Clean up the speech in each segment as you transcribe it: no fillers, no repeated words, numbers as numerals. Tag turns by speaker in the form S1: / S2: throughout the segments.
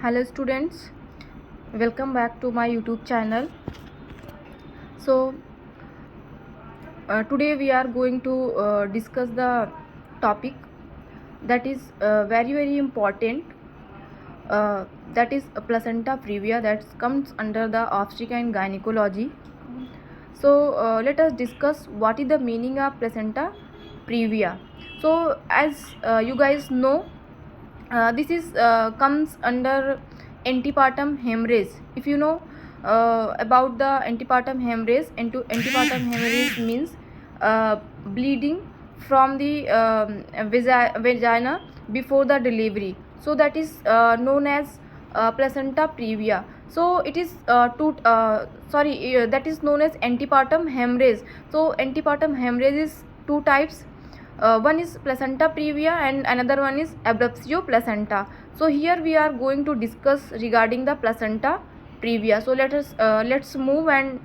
S1: Hello students, welcome back to my YouTube channel. So today we are going to discuss the topic that is very important, that is placenta previa, that comes under the obstetrics and gynecology. So let us discuss what is the meaning of placenta previa. So as you guys know, this is comes under antepartum hemorrhage. If you know about the antepartum hemorrhage, antepartum hemorrhage means bleeding from the vagina before the delivery. So that is known as placenta previa. So it is that is known as antepartum hemorrhage. So antepartum hemorrhage is two types. One is placenta previa and another one is abruptio placenta. So here we are going to discuss regarding the placenta previa. So let's move and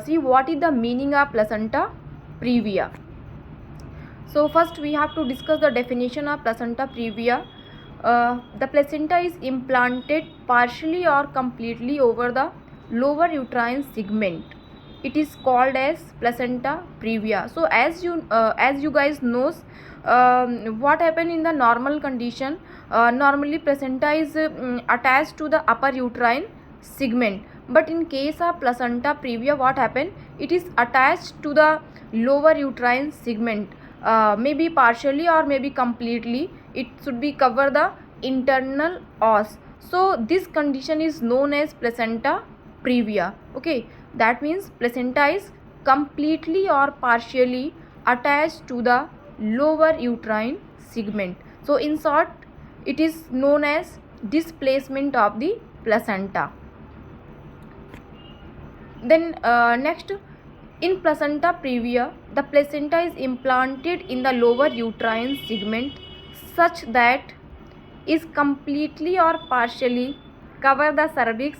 S1: see what is the meaning of placenta previa. So first we have to discuss the definition of placenta previa. The placenta is implanted partially or completely over the lower uterine segment. It is called as placenta previa. So as you guys knows, what happen in the normal condition, normally placenta is attached to the upper uterine segment, but in case of placenta previa, what happen, it is attached to the lower uterine segment, maybe partially or maybe completely. It should be cover the internal os. So this condition is known as placenta previa. Okay, that means placenta is completely or partially attached to the lower uterine segment. So in short, it is known as displacement of the placenta. Then next, in placenta previa, the placenta is implanted in the lower uterine segment such that is completely or partially cover the cervix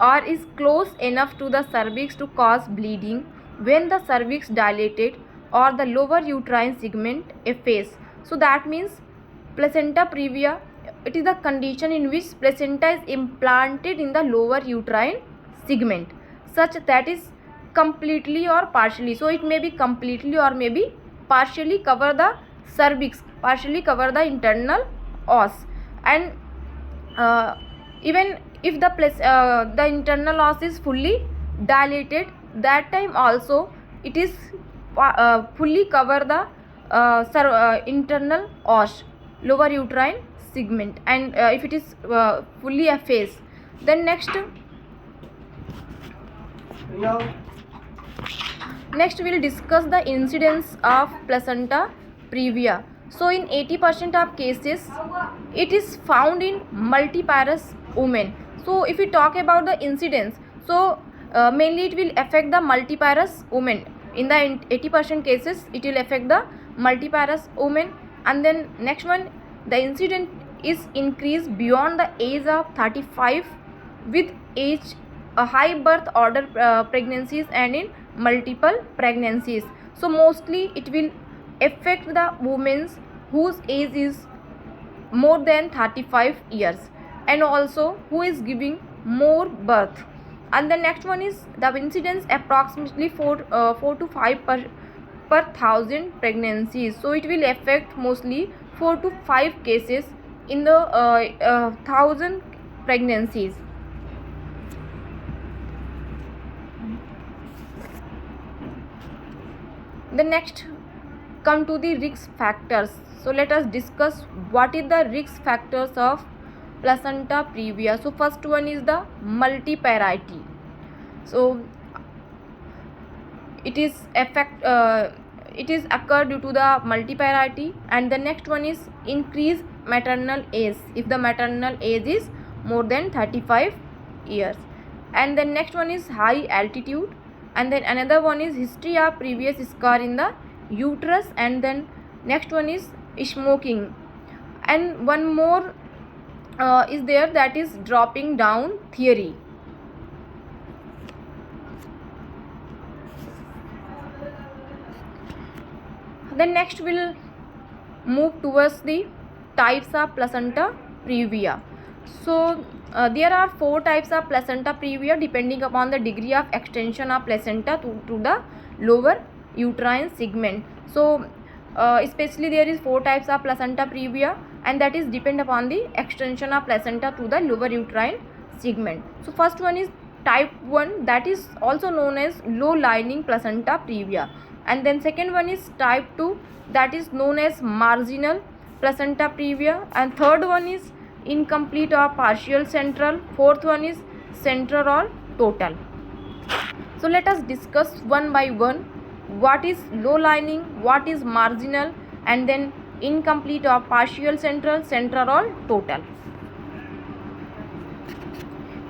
S1: or is close enough to the cervix to cause bleeding when the cervix dilated or the lower uterine segment effaced. So that means placenta previa, it is the condition in which placenta is implanted in the lower uterine segment such that is completely or partially. So it may be completely or maybe partially cover the cervix, partially cover the internal os, and even if the internal os is fully dilated, that time also it is fully cover the internal os, lower uterine segment, and if it is fully effaced. Then next we will discuss the incidence of placenta previa. So in 80% of cases, it is found in multiparous women. So if we talk about the incidence, so mainly it will affect the multiparous women. In the 80% cases, it will affect the multiparous women. And then next one, the incidence is increased beyond the age of 35 with age high birth order pregnancies and in multiple pregnancies. So mostly it will affect the women whose age is more than 35 years and also who is giving more birth. And the next one is the incidence approximately 4 to 5 per thousand pregnancies. So it will affect mostly 4 to 5 cases in the 1000 pregnancies. The next come to the risk factors. So let us discuss what is the risk factors of placenta previa. So first one is the multiparity. So it is occur due to the multiparity. And the next one is increased maternal age, if the maternal age is more than 35 years. And the next one is high altitude. And then another one is history of previous scar in the uterus. And then next one is smoking. And one more is there, that is dropping down theory. Then next we'll move towards the types of placenta previa. So there are four types of placenta previa depending upon the degree of extension of placenta to the lower uterine segment. So especially there is four types of placenta previa, and that is depend upon the extension of placenta to the lower uterine segment. So first one is type 1, that is also known as low lining placenta previa, and then second one is type 2, that is known as marginal placenta previa, and third one is incomplete or partial central, fourth one is central or total. So let us discuss one by one what is low lining, what is marginal, and then incomplete or partial central, central or total.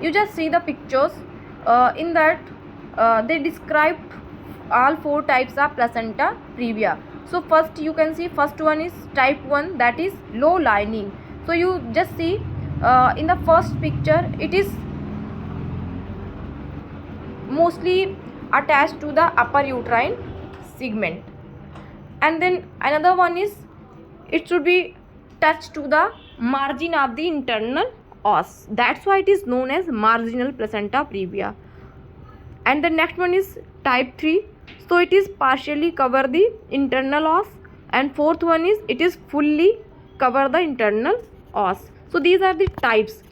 S1: You just see the pictures. In that they described all four types of placenta previa. So first you can see first one is type 1, that is low lining. So you just see in the first picture it is mostly attached to the upper uterine segment, and then another one is it should be touched to the margin of the internal os, that's why it is known as marginal placenta previa. And the next one is type 3, so it is partially cover the internal os, and fourth one is it is fully cover the internal os. So these are the types.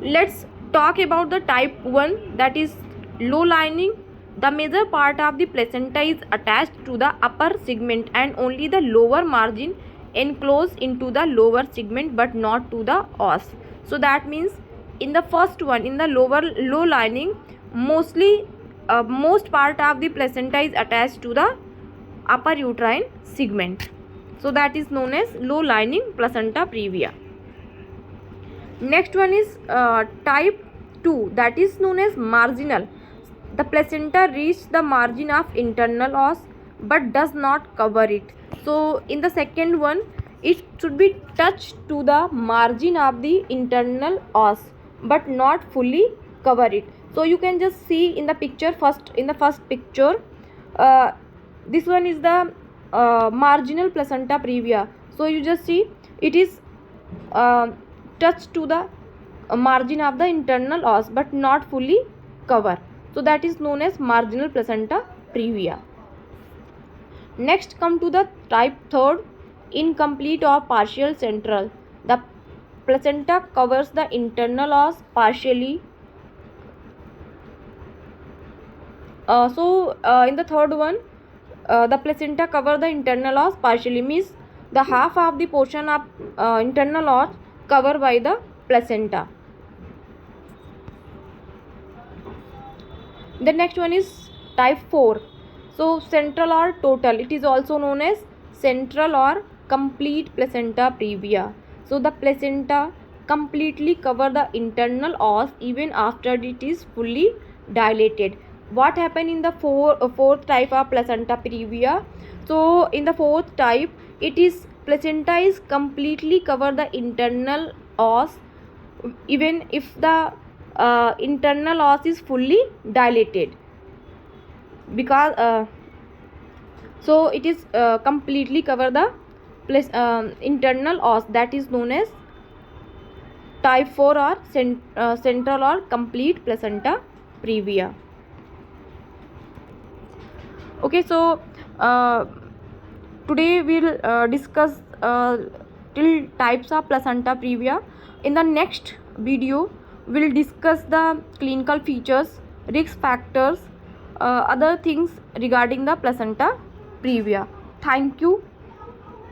S1: Let's talk about the type 1, that is low lining. The major part of the placenta is attached to the upper segment and only the lower margin enclosed into the lower segment but not to the os. So that means in the first one, in the low lining, most part of the placenta is attached to the upper uterine segment. So that is known as low lining placenta previa. Next one is type 2, that is known as marginal. The placenta reaches the margin of internal os but does not cover it. So in the second one, it should be touched to the margin of the internal os but not fully cover it. So you can just see in the picture in the first picture, this one is the marginal placenta previa. So you just see it is touched to the margin of the internal os but not fully cover. So that is known as marginal placenta previa. Next come to the type 3, incomplete or partial central. The placenta covers the internal os partially. In the third one, the placenta cover the internal os partially, means the half of the portion of internal os covered by the placenta. The next one is type 4. So central or total, it is also known as central or complete placenta previa. So the placenta completely cover the internal os even after it is fully dilated. What happened in the fourth type of placenta previa? So in the fourth type, it is placenta is completely cover the internal os even if the internal os is fully dilated, because so it is completely cover the internal os, that is known as type 4 or central or complete placenta previa. Okay, so today we'll discuss till types of placenta previa. In the next video we'll discuss the clinical features, risk factors, other things regarding the placenta previa. Thank you.